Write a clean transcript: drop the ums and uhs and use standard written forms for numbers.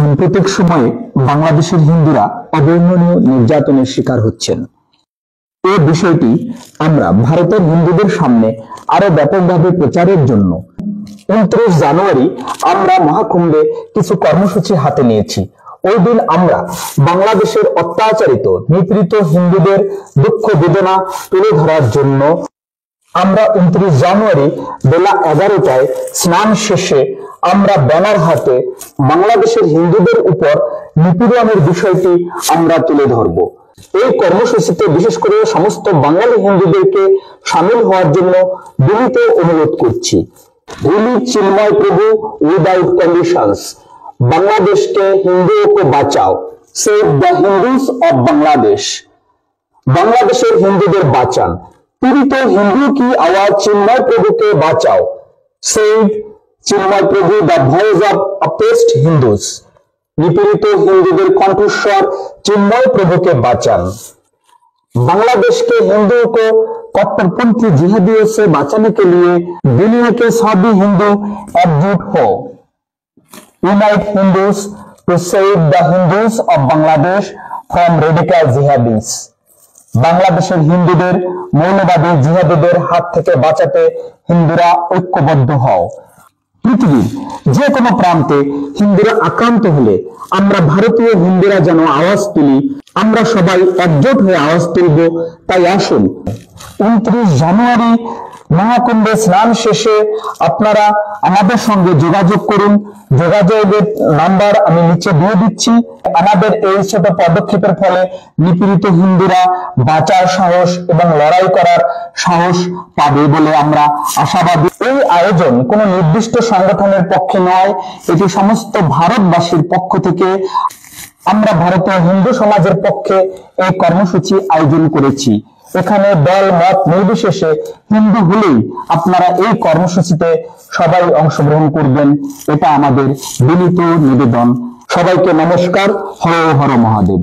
সাম্প্রতিক সময়ে বাংলাদেশের হিন্দুরা অবর্ণনীয় নির্যাতনের শিকার হচ্ছেন। এই বিষয়টি আমরা ভারতের হিন্দুদের সামনে আরো ব্যাপকভাবে প্রচারের জন্য 29 জানুয়ারি আমরা মহাকুম্ভে কিছু কর্মসূচি হাতে নিয়েছি। ওই দিন আমরা বাংলাদেশের অত্যাচারিত নিপীড়িত হিন্দুদের দুঃখ বেদনা তুলে ধরার জন্য আমরা 29 জানুয়ারি বেলা 11টায় স্নান শেষে আমরা ব্যানার হাতে বাংলাদেশের হিন্দুদের উপর নিপীড়নের বিষয়টি আমরা তুলে ধরব। এই কর্মসূচিতে বিশেষ করে সমস্ত বাঙালি হিন্দুদেরকে সামিল হওয়ার জন্য বিনীত অনুরোধ করছি। রিলিভ চিন্ময় প্রভু উইদাউট কন্ডিশনস। বাংলাদেশকে হিন্দুओं को বাঁচাও। Save the Hindus of Bangladesh. বাংলাদেশের হিন্দুদের বাঁচান। পীড়িত হিন্দু কি আওয়াজ চিন্ময় প্রভুকে বাঁচাও। সেভ চিন্ময় প্রভু, দ্য ভয়েস অফ অপেস্ট হিন্দুস। নিপীড়িত হিন্দুদের কণ্ঠস্বর चिन्मय प्रभु के बाँचान। बांग्लादेश के हिंदुओं को कट्टरपंथी जिहादियों से बचाने के लिए दुनिया के सभी हिंदू एकजुट हो। Unite Hindus to save the Hindus of Bangladesh from radical jihadis. बांग्लादेशेर हिंदुদের মৌলবাদী জিহাদিদের হাত থেকে বাঁচাতে হিন্দুরা ঐক্যবদ্ধ হও। পৃথিবীর যে কোনো প্রান্তে হিন্দুরা আক্রান্ত হলে আমরা ভারতীয় হিন্দুরা যেন আওয়াজ তুলি, আমরা সবাই একজোট হয়ে আওয়াজ তুলব। তাই আসুন 29 জানুয়ারি মহাকুম্ভে স্নান শেষে আপনারা আমাদের সঙ্গে যোগাযোগ করুন। যোগাযোগের নাম্বার আমি নিচে দিয়ে দিচ্ছি। আমাদের এই ছোট পদক্ষেপের ফলে নিপীড়িত হিন্দুরা বাঁচার সাহস এবং লড়াই করার সাহস পাবে বলে আমরা আশাবাদী। এই আয়োজন কোনো নির্দিষ্ট সংগঠনের পক্ষে নয়, এটি সমস্ত ভারতবাসীর পক্ষ থেকে আমরা ভারতীয় হিন্দু সমাজের পক্ষে এই কর্মসূচি আয়োজন করেছি। এখানে দল মত নির্বিশেষে হিন্দু হলেই আপনারা এই কর্মসূচিতে সবাই অংশগ্রহণ করবেন, এটা আমাদের বিনীত নিবেদন। সবাইকে নমস্কার। হর হর মহাদেব।